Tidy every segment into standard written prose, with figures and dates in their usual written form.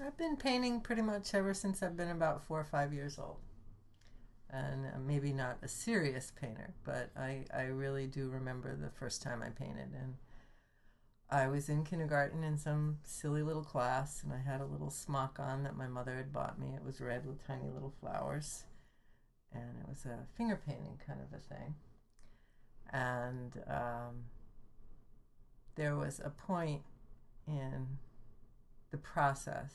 I've been painting pretty much ever since I've been about 4 or 5 years old. And maybe not a serious painter, but I really do remember the first time I painted. And I was in kindergarten in some silly little class, and I had a little smock on that my mother had bought me. It was red with tiny little flowers, and it was a finger painting kind of a thing. And there was a point in the process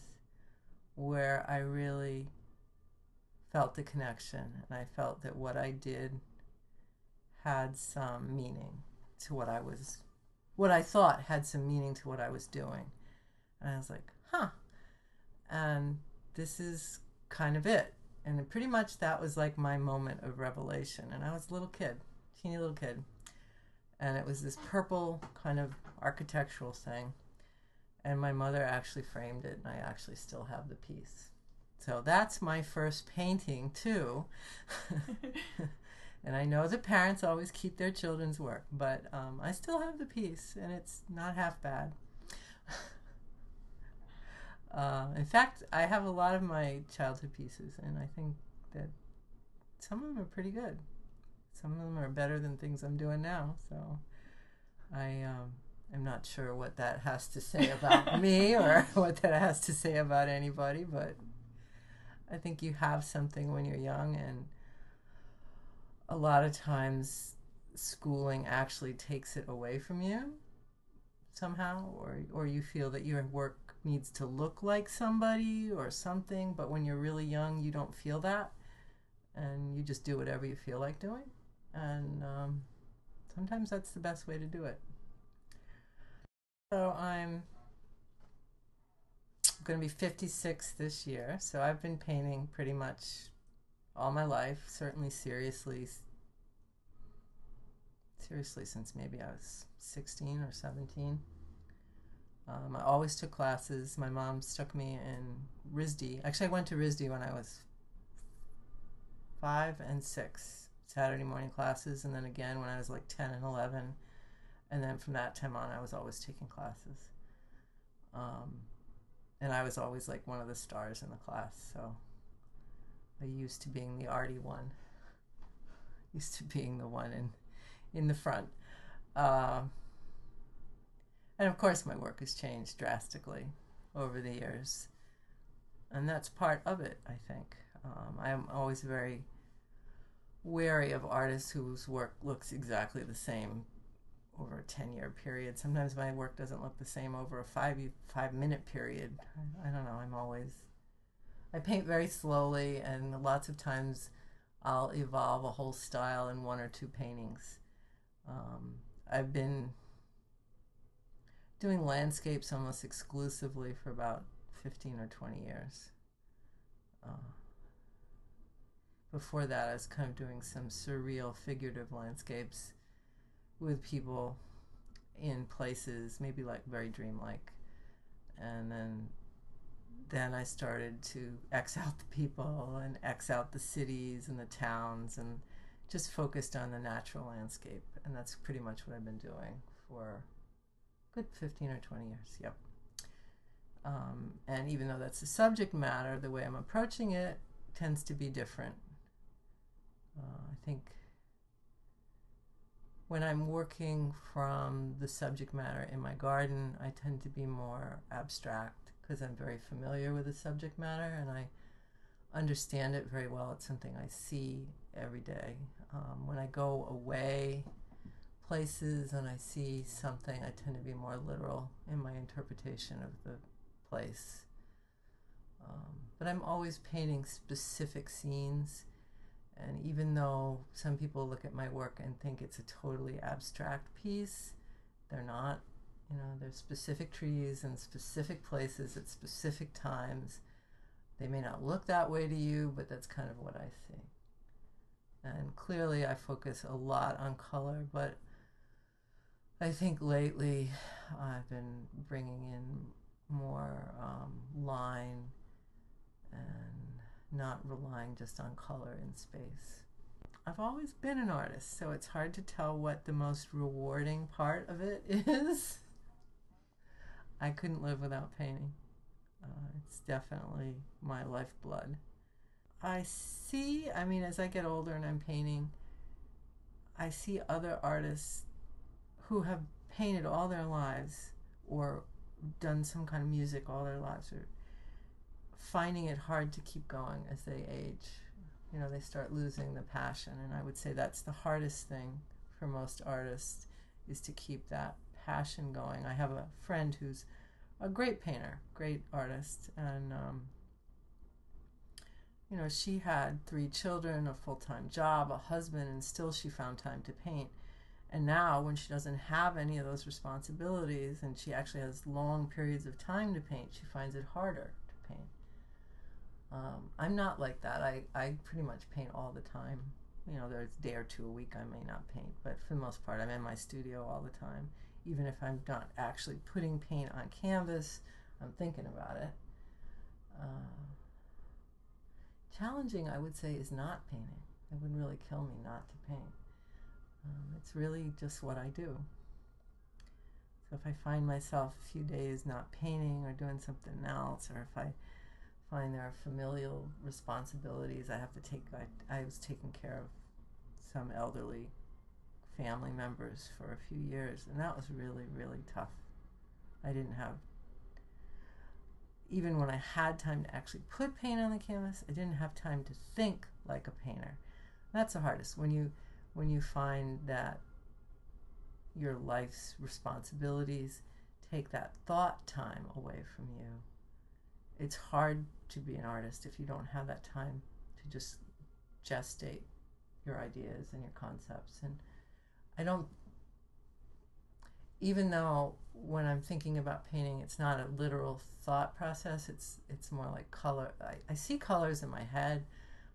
where I really felt the connection, and I felt that what I did had some meaning to what I thought had some meaning to what I was doing. And I was like, huh. And this is kind of it. And pretty much that was like my moment of revelation. And I was a little kid, teeny little kid. And it was this purple kind of architectural thing. And my mother actually framed it, and I actually still have the piece. So that's my first painting, too. And I know that parents always keep their children's work, but I still have the piece, and it's not half bad. In fact, I have a lot of my childhood pieces, and I think that some of them are pretty good. Some of them are better than things I'm doing now, so I'm not sure what that has to say about me or what that has to say about anybody, but I think you have something when you're young, and a lot of times schooling actually takes it away from you somehow, or you feel that your work needs to look like somebody or something, but when you're really young, you don't feel that, and you just do whatever you feel like doing, and sometimes that's the best way to do it. So I'm going to be 56 this year, so I've been painting pretty much all my life, certainly seriously since maybe I was 16 or 17. I always took classes. My mom stuck me in RISD. Actually, I went to RISD when I was 5 and 6, Saturday morning classes, and then again when I was like 10 and 11. And then from that time on, I was always taking classes. And I was always like one of the stars in the class, so I used to being the arty one. Used to being the one in the front. And of course my work has changed drastically over the years. And that's part of it, I think. I'm always very wary of artists whose work looks exactly the same over a 10-year period. Sometimes my work doesn't look the same over a 5-minute period. I don't know, I paint very slowly, and lots of times I'll evolve a whole style in 1 or 2 paintings. I've been doing landscapes almost exclusively for about 15 or 20 years. Before that, I was kind of doing some surreal figurative landscapes with people in places, maybe like very dreamlike. And then I started to X out the people and X out the cities and the towns, and just focused on the natural landscape. And that's pretty much what I've been doing for a good 15 or 20 years. Yep. And even though that's the subject matter, the way I'm approaching it tends to be different. I think when I'm working from the subject matter in my garden, I tend to be more abstract because I'm very familiar with the subject matter and I understand it very well. It's something I see every day. When I go away places and I see something, I tend to be more literal in my interpretation of the place. But I'm always painting specific scenes. And even though some people look at my work and think it's a totally abstract piece, they're not. You know, there's specific trees and specific places at specific times. They may not look that way to you, but that's kind of what I see. And clearly I focus a lot on color, but I think lately I've been bringing in more line and not relying just on color in space. I've always been an artist, so it's hard to tell what the most rewarding part of it is. I couldn't live without painting. It's definitely my lifeblood. I see, I mean, as I get older and I'm painting, I see other artists who have painted all their lives or done some kind of music all their lives, or finding it hard to keep going as they age. You know, they start losing the passion, and I would say that's the hardest thing for most artists, is to keep that passion going. I have a friend who's a great painter, great artist, and you know, she had 3 children, a full-time job, a husband, and still she found time to paint. And now, when she doesn't have any of those responsibilities and she actually has long periods of time to paint, she finds it harder to paint. I'm not like that. I pretty much paint all the time. You know, there's a day or two a week I may not paint, but for the most part, I'm in my studio all the time. Even if I'm not actually putting paint on canvas, I'm thinking about it. Challenging, I would say, is not painting. It would really kill me not to paint. It's really just what I do. So if I find myself a few days not painting or doing something else, or if I find there are familial responsibilities I have to take, I was taking care of some elderly family members for a few years, and that was really, really tough. I didn't have, even when I had time to actually put paint on the canvas, I didn't have time to think like a painter. That's the hardest, when you find that your life's responsibilities take that thought time away from you. It's hard to be an artist if you don't have that time to just gestate your ideas and your concepts. And I don't, even though when I'm thinking about painting, it's not a literal thought process, it's more like color. I see colors in my head,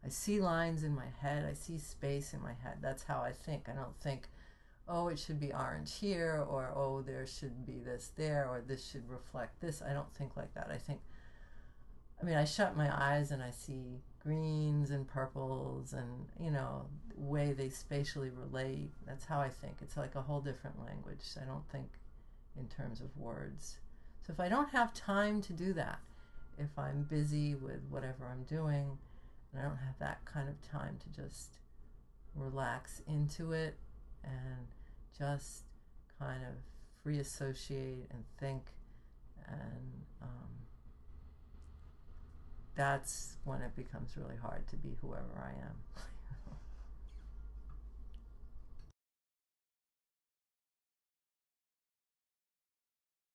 I see lines in my head, I see space in my head. That's how I think. I don't think, oh, it should be orange here, or oh, there should be this there, or this should reflect this. I don't think like that. I shut my eyes and I see greens and purples and, you know, the way they spatially relate. That's how I think. It's like a whole different language. I don't think in terms of words. So if I don't have time to do that, if I'm busy with whatever I'm doing, and I don't have that kind of time to just relax into it and just kind of free associate and think, and that's when it becomes really hard to be whoever I am.